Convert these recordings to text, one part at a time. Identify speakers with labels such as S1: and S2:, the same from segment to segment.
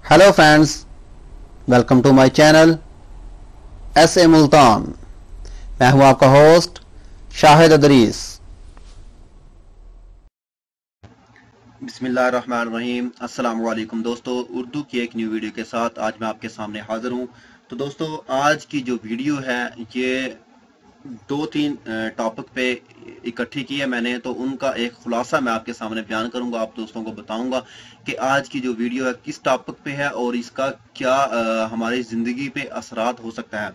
S1: Hello friends, welcome to my channel SA. Multan. मैं हूं आपका होस्ट शाहिद अदरीस। बिस्मिल्लाहिर्रहमानिर्रहीम। अस्सलाम वालेकुम दोस्तों, उर्दू की एक न्यू वीडियो के साथ आज मैं आपके सामने हाजिर हूं। तो दोस्तों, आज की जो वीडियो है ये दो तीन टॉपिक पे इकट्ठी की है मैंने, तो उनका एक खुलासा मैं आपके सामने बयान करूंगा। आप दोस्तों को बताऊंगा कि आज की जो वीडियो है किस टॉपिक पे है और इसका क्या हमारी ज़िंदगी पे असरात हो सकता है।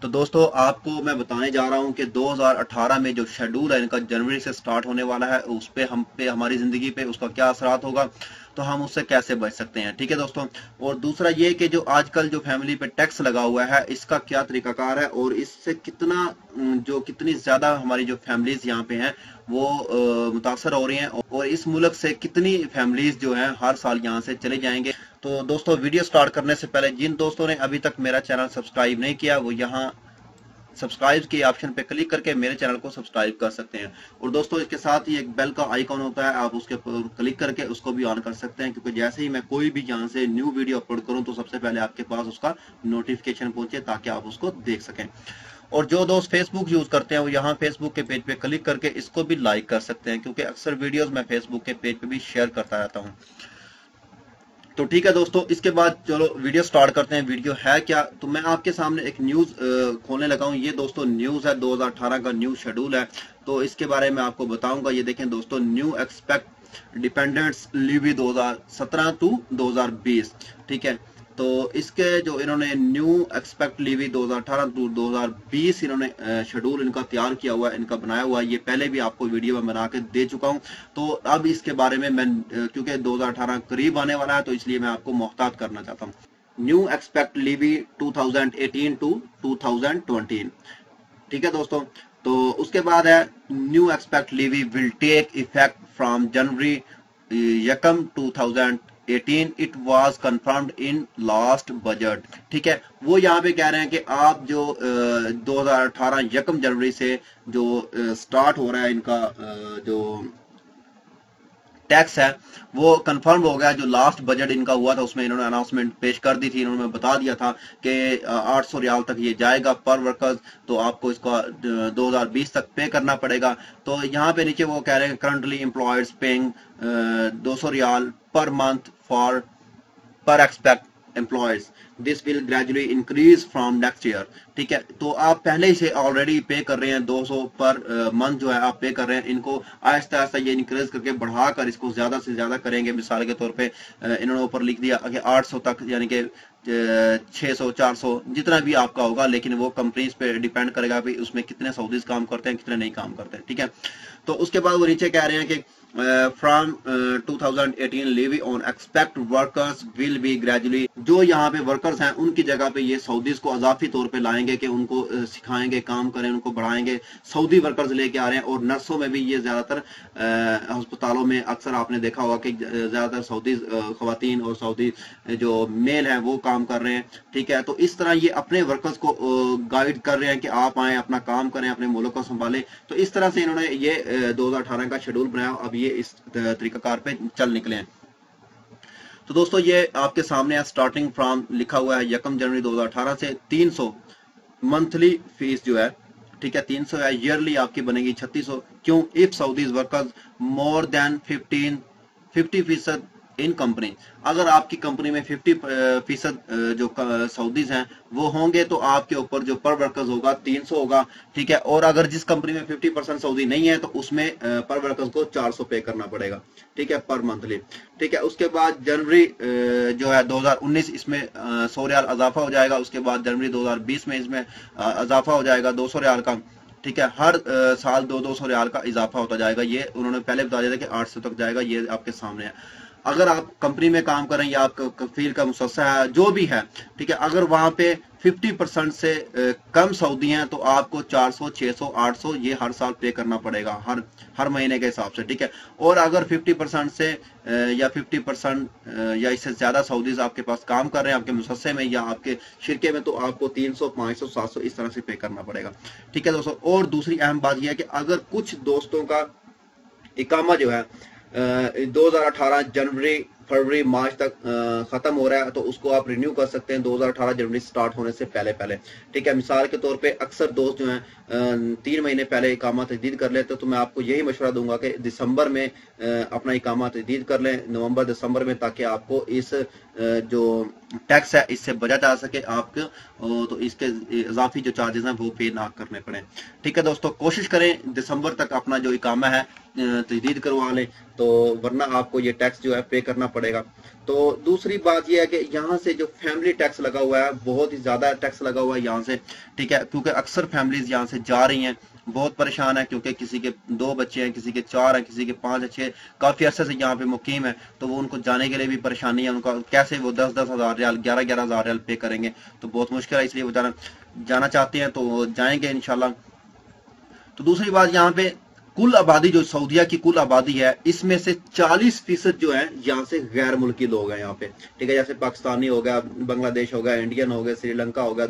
S1: तो दोस्तों, आपको मैं बताने जा रहा हूं कि 2018 में जो शेड्यूल है इनका जनवरी से स्टार्ट होने वाला है, उस पे हमारी ज़िंदगी पे उसका क्या असरात होगा, तो हम उससे कैसे बच सकते हैं। ठीक है दोस्तों। और दूसरा ये कि जो आजकल जो फैमिली पे टैक्स लगा हुआ है इसका क्या तरीकाकार है और इससे कितनी ज्यादा हमारी जो फैमिलीज यहाँ पे हैं वो मुतासर हो रही हैं और इस मुल्क से कितनी फैमिलीज जो हैं हर साल यहाँ से चले जाएंगे। तो दोस्तों, वीडियो स्टार्ट करने से पहले जिन दोस्तों ने अभी तक मेरा चैनल सब्सक्राइब नहीं किया वो यहाँ सब्सक्राइब के ऑप्शन पे क्लिक करके मेरे चैनल को सब्सक्राइब कर सकते हैं। और दोस्तों, इसके साथ ही एक बेल का आइकॉन होता है, आप उसके ऊपर क्लिक करके उसको भी ऑन कर सकते हैं, क्योंकि जैसे ही मैं कोई भी यहाँ से न्यू वीडियो अपलोड करूँ तो सबसे पहले आपके पास उसका नोटिफिकेशन पहुंचे ताकि आप उसको देख सकें। और जो दोस्त फेसबुक यूज करते हैं वो यहाँ फेसबुक के पेज पे क्लिक करके इसको भी लाइक कर सकते हैं, क्योंकि अक्सर वीडियोस मैं फेसबुक के पेज पे भी शेयर करता रहता हूँ। तो ठीक है दोस्तों, इसके बाद चलो वीडियो स्टार्ट करते हैं। वीडियो है क्या, तो मैं आपके सामने एक न्यूज खोलने लगा हूँ। ये दोस्तों न्यूज है, 2018 का न्यू शेड्यूल है, तो इसके बारे में आपको बताऊंगा। ये देखें दोस्तों, न्यू एक्सपेक्ट डिपेंडेंट्स लीवी 2017 टू 2020। ठीक है, तो इसके जो इन्होंने न्यू एक्सपेक्ट लीवी 2018 टू 2020 इन्होंने शेड्यूल इनका तैयार किया हुआ है, इनका बनाया हुआ है। ये पहले भी आपको वीडियो में बना के दे चुका हूं, तो अब इसके बारे में मैं क्योंकि 2018 करीब आने वाला है तो इसलिए मैं आपको मोहतात करना चाहता हूँ। New expat levy 2018 to 2020। ठीक है दोस्तों, तो उसके बाद है new expat levy will take effect from January 2018। It was confirmed in last budget. ठीक है, वो यहाँ पे कह रहे हैं कि आप जो 2018 यकम जनवरी से जो स्टार्ट हो रहा है इनका जो टैक्स है वो कंफर्म हो गया। जो लास्ट बजट इनका हुआ था उसमें इन्होंने अनाउंसमेंट पेश कर दी थी, इन्होंने बता दिया था कि 800 रियाल तक ये जाएगा पर वर्कर्स, तो आपको इसका 2020 तक पे करना पड़ेगा। तो यहाँ पे नीचे वो कह रहे हैं currently employers paying 200 riyal per month for per expat employers, this will gradually increase from next year. ठीक है, तो आप पहले से ऑलरेडी पे कर रहे हैं 200 पर मंथ जो है आप पे कर रहे हैं, इनको आहिस्ता आहिस्ता ये इंक्रीज करके बढ़ाकर इसको ज्यादा से ज्यादा करेंगे। मिसाल के तौर पे इन्होंने ऊपर लिख दिया कि 800 तक, यानी कि 600 400 जितना भी आपका होगा, लेकिन वो कंपनीज पे डिपेंड करेगा भाई उसमें कितने सऊदीज काम करते हैं कितने नहीं काम करते हैं। ठीक है, तो उसके बाद वो नीचे कह रहे हैं कि from 2018 levy on expect workers will be gradually, जो यहाँ पे वर्कर्स हैं उनकी जगह पे ये सऊदीज को अजाफी तौर पे लाएंगे कि उनको सिखाएंगे, काम करें, उनको बढ़ाएंगे। सऊदी वर्कर्स लेके आ रहे हैं और नर्सों में भी ये ज्यादातर अस्पतालों में अक्सर आपने देखा होगा कि ज्यादातर सऊदी खवातीन और सऊदी जो मेल हैं वो काम कर रहे हैं। ठीक है, तो इस तरह ये अपने वर्कर्स को गाइड कर रहे हैं कि आप आए, अपना काम करें, अपने मुल्क को संभालें। तो इस तरह से इन्होंने ये 2018 का शेड्यूल बनाया, अब ये इस तरीकाकार पे चल निकले हैं। तो दोस्तों, ये आपके सामने स्टार्टिंग फ्रॉम लिखा हुआ है यकम जनवरी 2018 से 300 मंथली फीस जो है, ठीक है 300 है, ईयरली आपकी बनेगी 3600। क्यों? If Saudis workers more than 50% in company, अगर आपकी कंपनी में 50% जो सऊदीज हैं वो होंगे तो आपके ऊपर जो पर वर्कर्स होगा 300 होगा। ठीक है, और अगर जिस कंपनी में 50% सऊदी नहीं है तो उसमें पर वर्कर्स को 400 पे करना पड़ेगा। ठीक है, पर मंथली। ठीक है, उसके बाद जनवरी जो है 2019 इसमें 100 रियाल अजाफा हो जाएगा। उसके बाद जनवरी 2020 में इसमें अजाफा हो जाएगा 200 रियाल का। ठीक है, हर साल 200 रियाल का इजाफा होता जाएगा। ये उन्होंने पहले बता दिया था कि 800 तक जाएगा, ये आपके सामने है। अगर आप कंपनी में काम करें या आप कफील का मुसस्सा है जो भी है, ठीक है, अगर वहां पे 50% से कम सऊदी हैं तो आपको 400 600 800 ये हर साल पे करना पड़ेगा, हर महीने के हिसाब से। ठीक है, और अगर 50% से या 50% या इससे ज्यादा सऊदीज आपके पास काम कर रहे हैं आपके मुसस्से में या आपके शिरके में, तो आपको 300 500 700 इस तरह से पे करना पड़ेगा। ठीक है दोस्तों, और दूसरी अहम बात यह है कि अगर कुछ दोस्तों का इकामा जो है 2018 जनवरी फरवरी मार्च तक खत्म हो रहा है, तो उसको आप रिन्यू कर सकते हैं 2018 जनवरी स्टार्ट होने से पहले पहले। ठीक है, मिसाल के तौर पे अक्सर दोस्त जो हैं 3 महीने पहले इकामा तजदीद कर लेते, तो मैं आपको यही मशवरा दूंगा कि दिसंबर में अपना इकामा तजदीद कर लें, नवंबर दिसंबर में, ताकि आपको इस जो टैक्स है इससे बचा जा सके आपको, तो इसके इजाफी जो चार्जेस हैं वो पे ना करने पड़े। ठीक है दोस्तों, कोशिश करें दिसंबर तक अपना जो इकामा है तजदीद करवा लें, तो वरना आपको ये टैक्स जो है पे करना पड़ेगा। तो दूसरी बात यह है कि यहाँ से जो फैमिली टैक्स लगा हुआ है, बहुत ही ज्यादा टैक्स लगा हुआ है यहाँ से। ठीक है, क्योंकि अक्सर फैमिलीज यहाँ से जा रही हैं, बहुत परेशान है, क्योंकि किसी के 2 बच्चे हैं, किसी के 4 हैं, किसी के 5 अच्छे काफी अरसे से यहाँ पे मुकीम है, तो वो उनको जाने के लिए भी परेशानी है। उनका कैसे वो 10-10 हजार रियाल, 11-11 हजार रियाल पे करेंगे, तो बहुत मुश्किल है, इसलिए वो जाना चाहते हैं, तो जाएंगे इंशाल्लाह। तो दूसरी बात, यहाँ पे कुल आबादी जो सऊदीया की कुल आबादी है, इसमें से 40% जो है यहाँ से गैर मुल्की लोग हैं यहाँ पे। ठीक है, जैसे पाकिस्तानी हो गया, बांग्लादेश हो गया, इंडियन हो गया, श्रीलंका हो गया,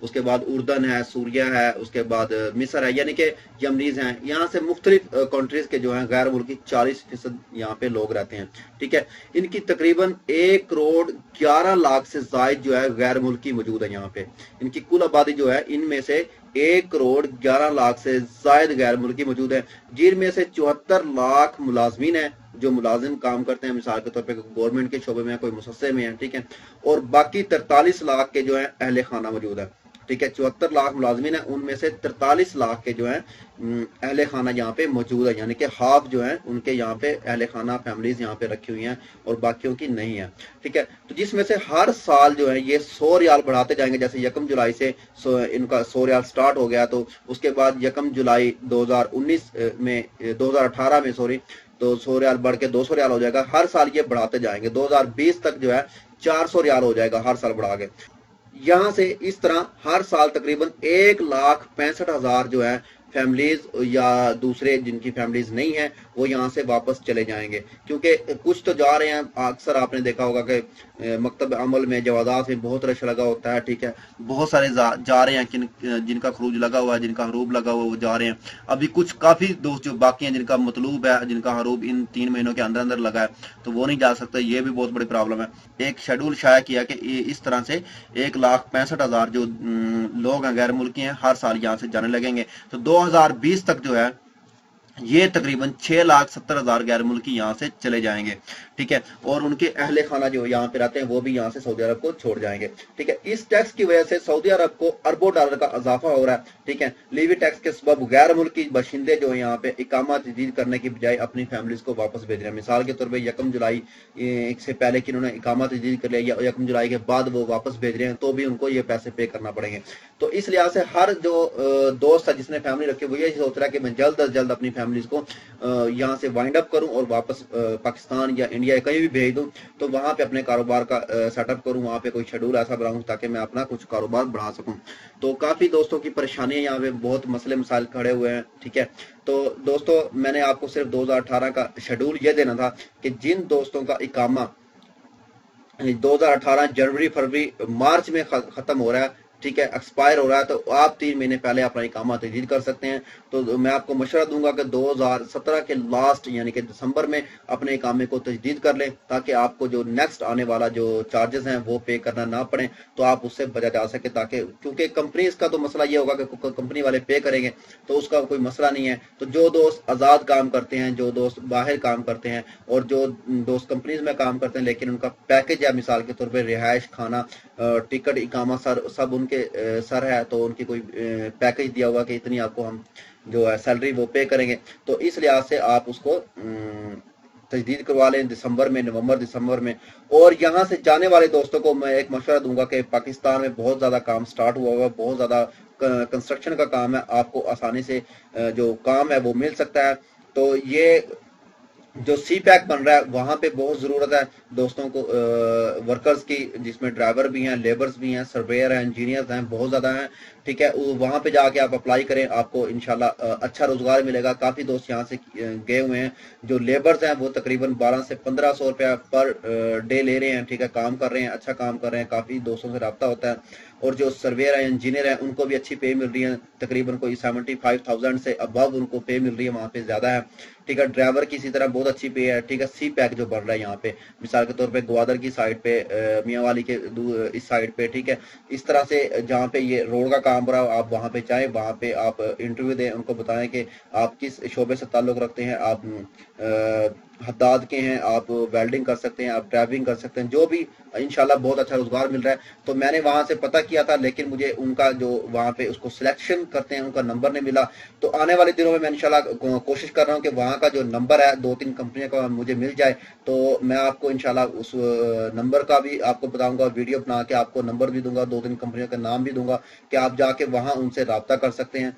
S1: उसके बाद उर्दन है, सूरिया है, उसके बाद मिस्र है, यानी कि यमनीज हैं। यहाँ से मुख्तलिफ कंट्रीज के जो हैं गैर मुल्की 40% यहाँ पे लोग रहते हैं। ठीक है, इनकी तकरीबन 1 करोड़ 11 लाख से जायद जो है गैर मुल्की मौजूद है यहाँ पे। इनकी कुल आबादी जो है, इनमें से 1 करोड़ 11 लाख से जायद गैर मुल्की मौजूद है, जिनमें से 74 लाख मुलाजमीन है, जो मुलाजिम काम करते हैं, मिसाल के तौर पे गवर्नमेंट के शोबे में, कोई मुसस्से में है। ठीक है, और बाकी 43 लाख के जो है अहले खाना मौजूद है। ठीक है, 74 लाख मुलाजमीन है, उनमें से 43 लाख के जो है अहले खाना यहाँ पे मौजूद है, यानी कि हाफ जो है उनके यहाँ पे अहले खाना फैमिलीज यहाँ पे रखी हुई हैं और बाकियों की नहीं है। ठीक है, तो जिसमें से हर साल जो है ये 100 रियाल बढ़ाते जाएंगे। जैसे 1 जुलाई से इनका 100 रियाल स्टार्ट हो गया, तो उसके बाद 1 जुलाई 2019 में 2018 में सॉरी, तो 100 रियाल बढ़ के 200 रियाल हो जाएगा। हर साल ये बढ़ाते जाएंगे, 2020 तक जो है 400 रियाल हो जाएगा हर साल बढ़ा के। यहाँ से इस तरह हर साल तकरीबन 1,65,000 जो है फैमिलीज या दूसरे जिनकी फैमिलीज नहीं है वो यहाँ से वापस चले जाएंगे, क्योंकि कुछ तो जा रहे हैं। अक्सर आपने देखा होगा कि मकतब अमल में, जवादात में बहुत रश लगा होता है। ठीक है, बहुत सारे जा रहे हैं, जिनका खरूज लगा हुआ है, जिनका हरूब लगा हुआ है, वो जा रहे हैं। अभी कुछ काफी दोस्त जो बाकी हैं, जिनका मतलूब है, जिनका हरूब इन 3 महीनों के अंदर अंदर लगा है, तो वो नहीं जा सकते। ये भी बहुत बड़ी प्रॉब्लम है। एक शेड्यूल शाया किया कि इस तरह से 1,65,000 जो लोग हैं गैर मुल्की हैं, हर साल यहाँ से जाने लगेंगे। तो 2020 तक जो है ये तकरीबन 6,70,000 गैर मुल्की यहाँ से चले जाएंगे। ठीक है, और उनके अहले खाना जो यहाँ पे रहते हैं वो भी यहाँ से सऊदी अरब को छोड़ जाएंगे। ठीक है, इस टैक्स की वजह से सऊदी अरब को अरबों डॉलर का इजाफा हो रहा है। ठीक है, लीवी टैक्स के सबब गैर मुल्की बशिंदे जो यहाँ पे इकामा तजदीद करने की बजाय अपनी फैमिलीज को वापस भेज रहे हैं। मिसाल के तौर पर 1 जुलाई से पहले कि उन्होंने इकामा तजदीद कर लिया, या 1 जुलाई के बाद वो वापस भेज रहे हैं, तो भी उनको ये पैसे पे करना पड़ेंगे। तो इस लिहाज से हर जो दोस्त है जिसने फैमिली रखी, वो यही सोच रहा है कि मैं जल्द अज जल्द अपनी फैमिलीज को यहाँ से वाइंड अप करूं और वापस पाकिस्तान या इंडिया कहीं भी भेज दूं, तो वहां पे अपने कारोबार का सेटअप करूं, वहां पे कोई शेड्यूल ऐसा बनाऊं ताकि मैं अपना कुछ कारोबार बढ़ा सकूं। तो काफी दोस्तों की परेशानियां यहाँ पे, बहुत मसले मसाइल खड़े हुए हैं। ठीक है, तो दोस्तों मैंने आपको सिर्फ 2018 का शेड्यूल ये देना था कि जिन दोस्तों का इकामा 2018 जनवरी फरवरी मार्च में खत्म हो रहा है, ठीक है, एक्सपायर हो रहा है, तो आप 3 महीने पहले अपना इकामा तजदीद कर सकते हैं। तो मैं आपको मशवरा दूंगा कि 2017 के लास्ट यानी कि दिसंबर में अपने इकामे को तजदीद कर लें, ताकि आपको जो नेक्स्ट आने वाला जो चार्जेस हैं वो पे करना ना पड़े, तो आप उससे बचा जा सके। ताकि क्योंकि कंपनीज का तो मसला ये होगा कि कंपनी वाले पे करेंगे, तो उसका कोई मसला नहीं है। तो जो दोस्त आज़ाद काम करते हैं, जो दोस्त बाहर काम करते हैं, और जो दोस्त कंपनीज में काम करते हैं लेकिन उनका पैकेज है, मिसाल के तौर पर रिहाइश, खाना, टिकट, इकामा सब उनके सर है, तो उनकी कोई पैकेज दिया हुआ कि इतनी आपको हम जो है सैलरी वो पे करेंगे, तो इस लिहाज से आप उसको तजदीद करवा लें दिसंबर में, नवंबर दिसंबर में। और यहाँ से जाने वाले दोस्तों को मैं एक मशवरा दूंगा कि पाकिस्तान में बहुत ज्यादा काम स्टार्ट हुआ हुआ, बहुत ज्यादा कंस्ट्रक्शन का काम है, आपको आसानी से जो काम है वो मिल सकता है। तो ये जो सी पैक बन रहा है वहां पे बहुत जरूरत है दोस्तों को, वर्कर्स की, जिसमें ड्राइवर भी हैं, लेबर्स भी हैं, सर्वेयर हैं, इंजीनियर्स हैं, बहुत ज्यादा हैं। ठीक है, वहां पे जाके आप अप्लाई करें, आपको इंशाल्लाह अच्छा रोजगार मिलेगा। काफी दोस्त यहाँ से गए हुए हैं। जो लेबर्स हैं वो तकरीबन 1200 से 1500 रुपया पर डे ले रहे हैं। ठीक है, काम कर रहे हैं, अच्छा काम कर रहे हैं, काफी दोस्तों से रब्ता होता है। और जो सर्वेयर है, इंजीनियर है, उनको भी अच्छी पे मिल रही है, तकरीबन कोई 75,000 से अबव उनको पे मिल रही है, वहां पे ज्यादा है। ठीक है, ड्राइवर की इसी तरह बहुत अच्छी पे है। ठीक है, सी पैक जो बढ़ रहा है यहाँ पे, मिसाल मिसाल के तौर पे ग्वादर की साइड पे, मियांवाली के इस साइड पे, ठीक है। इस तरह से जहाँ पे ये रोड का काम हो रहा है आप वहाँ पे जाएं, वहाँ पे आप इंटरव्यू दें, उनको बताएं कि आप किस शोबे से ताल्लुक़ रखते हैं, आप हद्दाद के हैं, आप वेल्डिंग कर सकते हैं, आप ड्राइविंग कर सकते हैं, जो भी इंशाल्लाह बहुत अच्छा रोजगार मिल रहा है। तो मैंने वहां से पता किया था, लेकिन मुझे उनका जो वहां पे उसको सिलेक्शन करते हैं उनका नंबर नहीं मिला। तो आने वाले दिनों में मैं इंशाल्लाह कोशिश कर रहा हूँ कि वहां का जो नंबर है 2-3 कंपनियों का मुझे मिल जाए, तो मैं आपको इंशाल्लाह उस नंबर का भी आपको बताऊंगा, वीडियो बना के आपको नंबर भी दूंगा, 2-3 कंपनियों का नाम भी दूंगा कि आप जाके वहां उनसे राब्ता कर सकते हैं।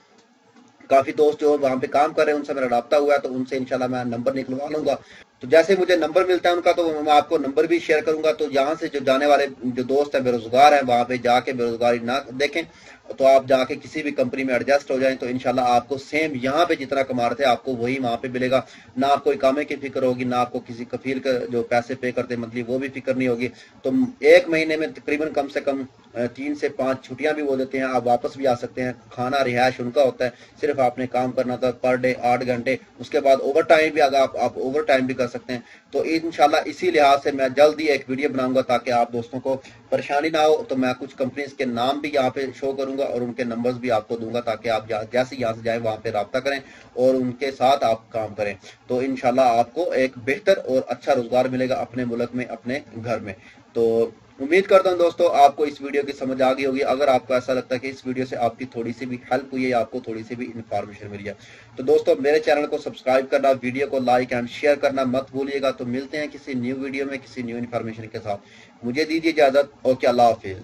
S1: काफी दोस्त जो वहां पे काम कर रहे हैं उनसे मेरा राब्ता हुआ है, तो उनसे इंशाल्लाह मैं नंबर निकलवा लूंगा। तो जैसे मुझे नंबर मिलता है उनका तो मैं आपको नंबर भी शेयर करूंगा। तो यहाँ से जो जाने वाले जो दोस्त हैं बेरोजगार हैं, वहां पे जाके बेरोजगारी ना देखें, तो आप जाके किसी भी कंपनी में एडजस्ट हो जाएं, तो इंशाल्लाह आपको सेम यहाँ पे जितना कमा रहे थे आपको वही वहां पे मिलेगा। ना आपको इकामे की फिक्र होगी, ना आपको किसी कफील का जो पैसे पे करते मंथली वो भी फिक्र नहीं होगी। तो एक महीने में तकरीबन कम से कम 3 से 5 छुट्टियां भी वो देते हैं, आप वापस भी आ सकते हैं। खाना रिहायश उनका होता है, सिर्फ आपने काम करना था पर डे 8 घंटे, उसके बाद ओवर टाइम भी अगर आप ओवर टाइम भी कर सकते हैं। तो इंशाल्लाह इसी लिहाज से मैं जल्द ही एक वीडियो बनाऊंगा ताकि आप दोस्तों को परेशानी ना हो। तो मैं कुछ कंपनीज के नाम भी यहाँ पे शो करूंगा और उनके नंबर्स भी आपको दूंगा, ताकि आप जैसे यहाँ से जाए वहां पे राब्ता करें और उनके साथ आप काम करें। तो इंशाल्लाह आपको एक बेहतर और अच्छा रोजगार मिलेगा अपने मुल्क में, अपने घर में। तो उम्मीद करता हूं दोस्तों आपको इस वीडियो की समझ आ गई होगी। अगर आपको ऐसा लगता है कि इस वीडियो से आपकी थोड़ी सी भी हेल्प हुई है, आपको थोड़ी सी भी इंफॉर्मेशन मिली है, तो दोस्तों मेरे चैनल को सब्सक्राइब करना, वीडियो को लाइक एंड शेयर करना मत भूलिएगा। तो मिलते हैं किसी न्यू वीडियो में किसी न्यू इन्फॉर्मेशन के साथ। मुझे दीजिए इजाजत। ओके, अल्लाह हाफिज।